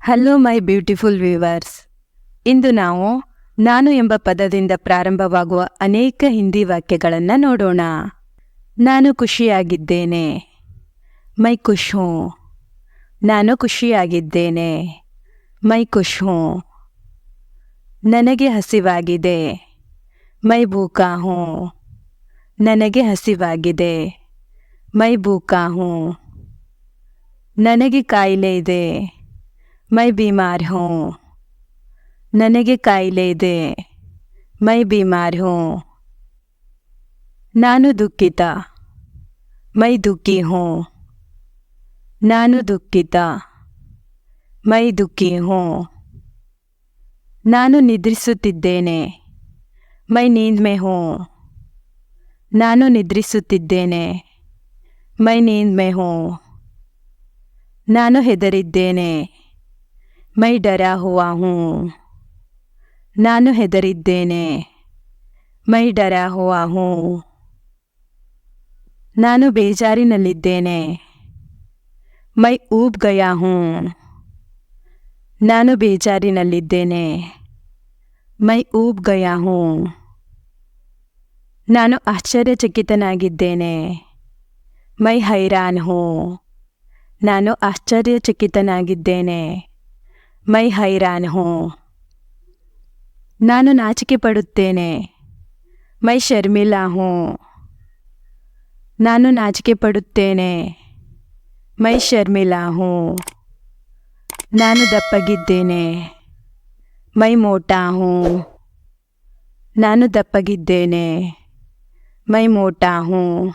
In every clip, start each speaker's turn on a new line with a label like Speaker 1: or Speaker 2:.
Speaker 1: Hello my beautiful viewers. ಇಂದು ನಾವು ನಾನು ಎಂಬ ಪದದಿಂದ ಪ್ರಾರಂಭವಾಗುವ ಅನೇಕ ಹಿಂದಿ ವಾಕ್ಯಗಳನ್ನು ನೋಡೋಣ. ನಾನು ಖುಷಿಯಾಗಿದ್ದೇನೆ, ಮೈ ಖುಷ್ ಹೂಂ. ನಾನು ಖುಷಿಯಾಗಿದ್ದೇನೆ, ಮೈ ಖುಷ್ ಹೂಂ. ನನಗೆ ಹಸಿವಾಗಿದೆ, ಮೈ ಭೂಕಾ ಹೂಂ. ನನಗೆ ಹಸಿವಾಗಿದೆ, ಮೈ ಭೂಕಾ ಹೂಂ. ನನಗೆ ಕಾಯಿಲೆ ಇದೆ, ಮೈ ಬೀಮಾರ್ ಹೂಂ. ನನಗೆ ಕಾಯಿಲೆ ಇದೆ, ಮೈ ಬೀಮಾರ್ ಹೂಂ. ನಾನು ದುಃಖಿತ, ಮೈ ದುಃಖಿ ಹೂಂ. ನಾನು ದುಃಖಿತ, ಮೈ ದುಃಖಿ ಹೂಂ. ನಾನು ನಿದ್ರಿಸುತ್ತಿದ್ದೇನೆ, ಮೈ ನೀಂದ್ ಮೇ ಹೂಂ. ನಾನು ನಿದ್ರಿಸುತ್ತಿದ್ದೇನೆ, ಮೈ ನೀಂದ್ ಮೇ ಹೂಂ. ನಾನು ಹೆದರಿದ್ದೇನೆ, ಮೈ ಡರಾ ಹುವಾ ಹೂಂ. ನಾನು ಹೆದರಿದ್ದೇನೆ, ಮೈ ಡರಾ ಹುವಾ ಹೂಂ. ನಾನು ಬೇಜಾರಿನಲ್ಲಿದ್ದೇನೆ, ಮೈ ಊಬ್ ಗಯಾ ಹೂಂ. ನಾನು ಬೇಜಾರಿನಲ್ಲಿದ್ದೇನೆ, ಮೈ ಊಬ್ ಗಯಾ ಹೂಂ. ನಾನು ಆಶ್ಚರ್ಯಚಕಿತನಾಗಿದ್ದೇನೆ, ಮೈ ಹೈರಾನ್ ಹೂಂ. ನಾನು ಆಶ್ಚರ್ಯಚಕಿತನಾಗಿದ್ದೇನೆ, ಮೈ ಹೈರಾನ್ ಹೂಂ. ನಾನು ನಾಚಿಕೆ ಪಡುತ್ತೇನೆ, ಮೈ ಶರ್ಮಿಲಾ ಹೂಂ. ನಾನು ನಾಚಿಕೆ ಪಡುತ್ತೇನೆ, ಮೈ ಶರ್ಮಿಲಾ ಹೂಂ. ನಾನು ದಪ್ಪಗಿದ್ದೇನೆ, ಮೈ ಮೋಟಾ ಹೂಂ. ನಾನು ದಪ್ಪಗಿದ್ದೇನೆ, ಮೈ ಮೋಟಾ ಹೂಂ.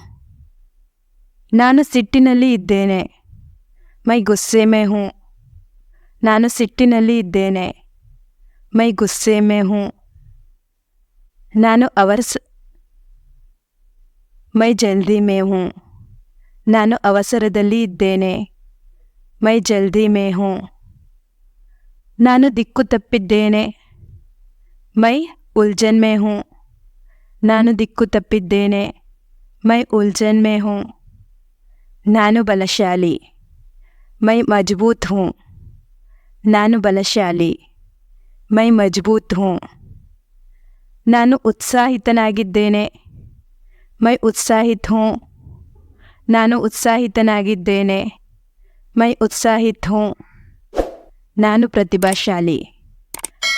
Speaker 1: ನಾನು ಸಿಟ್ಟಿನಲ್ಲಿ ಇದ್ದೇನೆ, ಮೈ ಗುಸ್ಸೆ ಮೇ ಹೂಂ. ನಾನು ಸಿಟ್ಟಿನಲ್ಲಿ ಇದ್ದೇನೆ, ಮೈ ಗುಸ್ಸೆ ಮೇ ಹೂಂ. ನಾನು ಮೈ ಜಲ್ದಿ ಮೇ ಹೂಂ. ನಾನು ಅವಸರದಲ್ಲಿ ಇದ್ದೇನೆ, ಮೈ ಜಲ್ದಿ ಮೇ ಹೂಂ. ನಾನು ದಿಕ್ಕು ತಪ್ಪಿದ್ದೇನೆ, ಮೈ ಉಲ್ಜನ್ ಮೇ ಹೂಂ. ನಾನು ದಿಕ್ಕು ತಪ್ಪಿದ್ದೇನೆ, ಮೈ ಉಲ್ಜನ್ ಮೇ ಹೂಂ. ನಾನು ಬಲಶಾಲಿ, ಮೈ ಮಜಬೂತ್ ಹೂಂ. ನಾನು ಬಲಶಾಲಿ, ಮೈ ಮಜಬೂತ್ ಹೂಂ. ನಾನು ಉತ್ಸಾಹಿತನಾಗಿದ್ದೇನೆ, ಮೈ ಉತ್ಸಾಹಿತ್ ಹೂಂ. ನಾನು ಉತ್ಸಾಹಿತನಾಗಿದ್ದೇನೆ, ಮೈ ಉತ್ಸಾಹಿತ್ ಹೂಂ. ನಾನು ಪ್ರತಿಭಾಶಾಲಿ,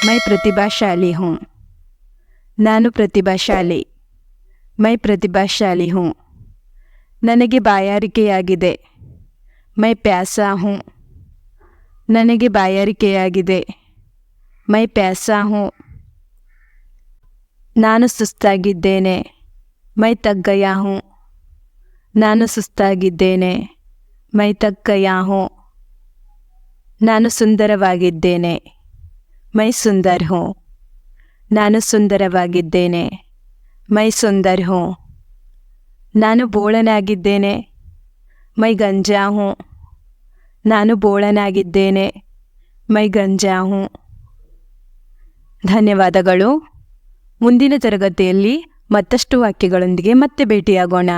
Speaker 1: ಮೈ ಪ್ರತಿಭಾಶಾಲಿ ಹೂಂ. ನಾನು ಪ್ರತಿಭಾಶಾಲಿ, ಮೈ ಪ್ರತಿಭಾಶಾಲಿ ಹೂಂ. ನನಗೆ ಬಾಯಾರಿಕೆಯಾಗಿದೆ, ಮೈ ಪ್ಯಾಸಾ ಹೂಂ. ನನಗೆ ಬಾಯಾರಿಕೆಯಾಗಿದೆ, ಮೈ ಪ್ಯಾಸಾ ಹೂಂ. ನಾನು ಸುಸ್ತಾಗಿದ್ದೇನೆ, ಮೈ ತಕ್ ಗಯಾ ಹೂಂ. ನಾನು ಸುಸ್ತಾಗಿದ್ದೇನೆ, ಮೈ ತಕ್ ಗಯಾ ಹೂಂ. ನಾನು ಸುಂದರವಾಗಿದ್ದೇನೆ, ಮೈ ಸುಂದರ್ ಹೂಂ. ನಾನು ಸುಂದರವಾಗಿದ್ದೇನೆ, ಮೈ ಸುಂದರ್ ಹೂಂ. ನಾನು ಬೋಳನಾಗಿದ್ದೇನೆ, ಮೈ ಗಂಜಾ ಹೂಂ. ನಾನು ಬೋಳನಾಗಿದ್ದೇನೆ, ಮೈ ಗಂಜಾ ಹೂಂ. ಧನ್ಯವಾದಗಳು. ಮುಂದಿನ ತರಗತಿಯಲ್ಲಿ ಮತ್ತಷ್ಟು ವಾಕ್ಯಗಳೊಂದಿಗೆ ಮತ್ತೆ ಭೇಟಿಯಾಗೋಣ.